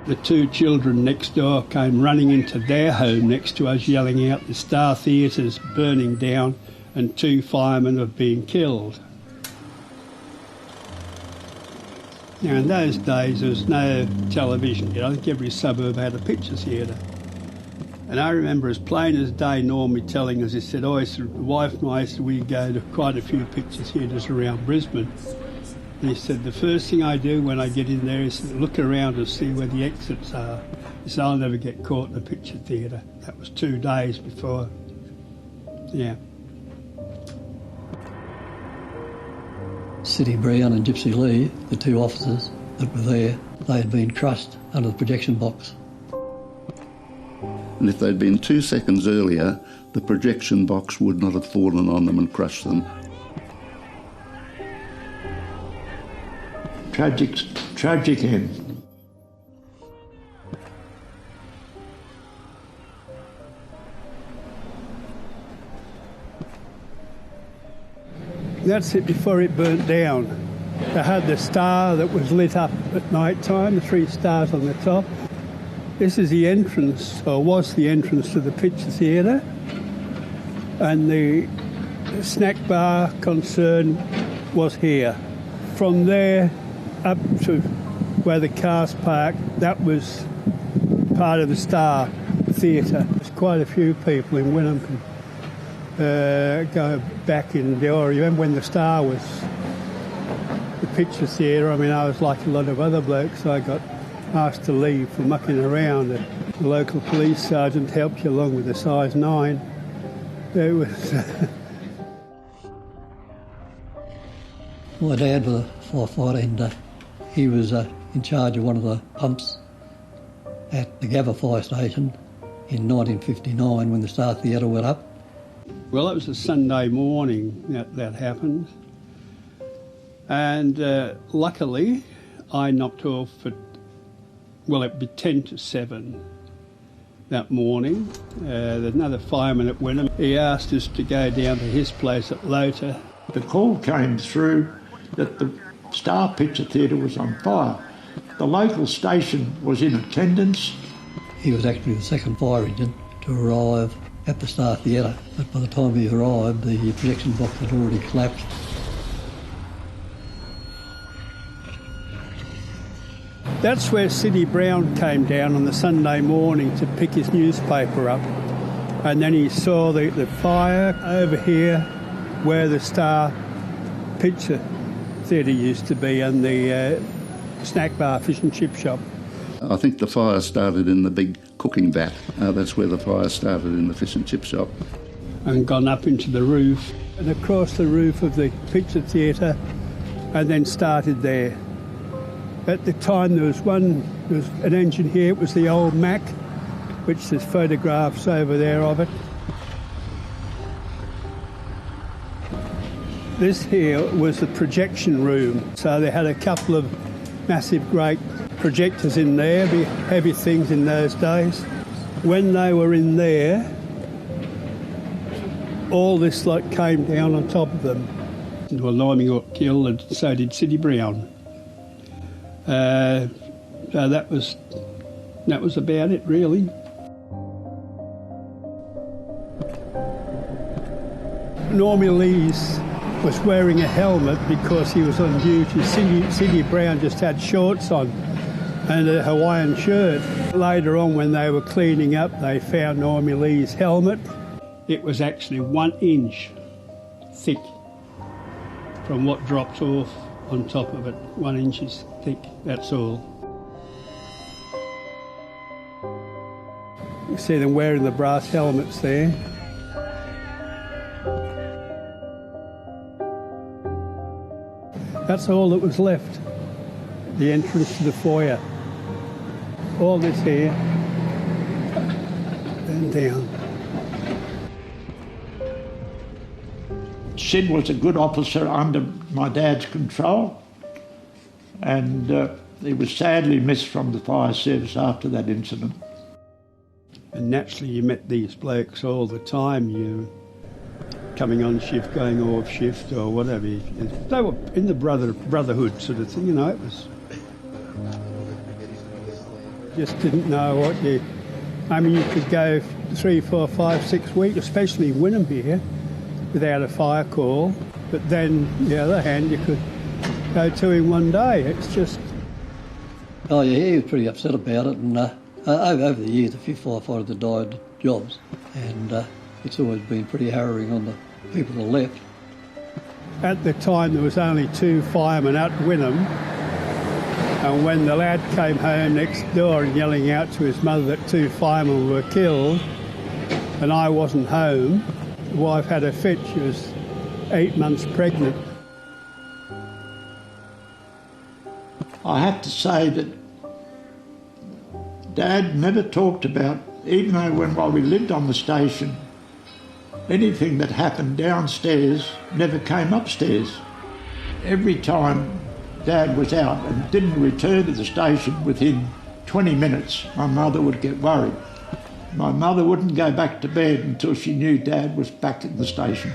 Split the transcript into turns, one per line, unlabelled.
The two children next door came running into their home next to us, yelling out, "The Star Theatre's burning down and 2 firemen have been killed." Now, in those days, there was no television. I think every suburb had a picture theatre. And I remember as plain as day Normie telling us, he said, the wife and I, we go to quite a few picture theatres around Brisbane. And he said, the first thing I do when I get in there is look around and see where the exits are. He said, I'll never get caught in a picture theatre. That was 2 days before. Yeah.
Sidney Brown and Gypsy Lee, the 2 officers that were there, they had been crushed under the projection box.
And if they'd been 2 seconds earlier, the projection box would not have fallen on them and crushed them.
Tragic end.
That's it before it burnt down. They had the star that was lit up at night time, the 3 stars on the top. This is the entrance, or was the entrance to the picture theatre. And the snack bar concern was here. From there up to where the cars parked, that was part of the Star Theatre. There's quite a few people in Wynnum can go back in the era. You remember when the Star was the picture theatre? I mean, I was like a lot of other blokes. I got asked to leave for mucking around. The local police sergeant helped you along with a size 9. It was...
My dad was a firefighter and he was in charge of one of the pumps at the Wynnum Fire Station in 1959 when the Star Theatre went up.
Well, it was a Sunday morning that happened. And luckily, I knocked off at, it'd be 10 to 7 that morning. There's another fireman at Wynnum. He asked us to go down to his place at Lota.
The call came through that the Star Picture Theatre was on fire. The local station was in attendance.
He was actually the second fire engine to arrive at the Star Theatre, but by the time he arrived, the projection box had already collapsed.
That's where Sidney Brown came down on the Sunday morning to pick his newspaper up. And then he saw the fire over here where the Star Picture Theatre used to be and the snack bar, fish and chip shop.
I think the fire started in the big cooking vat. That's where the fire started, in the fish and chip shop.
And gone up into the roof and across the roof of the picture theatre and then started there. At the time there was an engine here, it was the old Mac, which there's photographs over there of it. This here was the projection room, so they had a couple of massive great projectors in there, big heavy things in those days. When they were in there, all this came down on top of them. Well, Normie got killed and so did Sidney Brown. So that was about it, really. Normie Lees was wearing a helmet because he was on duty. Sidney Brown just had shorts on and a Hawaiian shirt. Later on, when they were cleaning up, they found Normie Lee's helmet. It was actually 1 inch thick from what dropped off on top of it. 1 inch thick, that's all. You see them wearing the brass helmets there. That's all that was left, the entrance to the foyer. All this here and down.
Sid was a good officer under my dad's control, and he was sadly missed from the fire service after that incident.
And naturally you met these blokes all the time, you coming on shift, going off shift or whatever. They were in the brotherhood sort of thing, you know, it was... Just didn't know what you... I mean, you could go 3, 4, 5, 6 weeks, especially Wynnum here, without a fire call. But then, on the other hand, you could go 2 in one day. It's just...
Oh yeah, he was pretty upset about it, and over the years a few firefighters have died jobs, and it's always been pretty harrowing on the people that left.
At the time there was only 2 firemen at Wynnum, and when the lad came home next door and yelling out to his mother that 2 firemen were killed and I wasn't home, the wife had a fit. She was 8 months pregnant.
I have to say that Dad never talked about, even though while we lived on the station, anything that happened downstairs never came upstairs. Every time Dad was out and didn't return to the station within 20 minutes, my mother would get worried. My mother wouldn't go back to bed until she knew Dad was back at the station.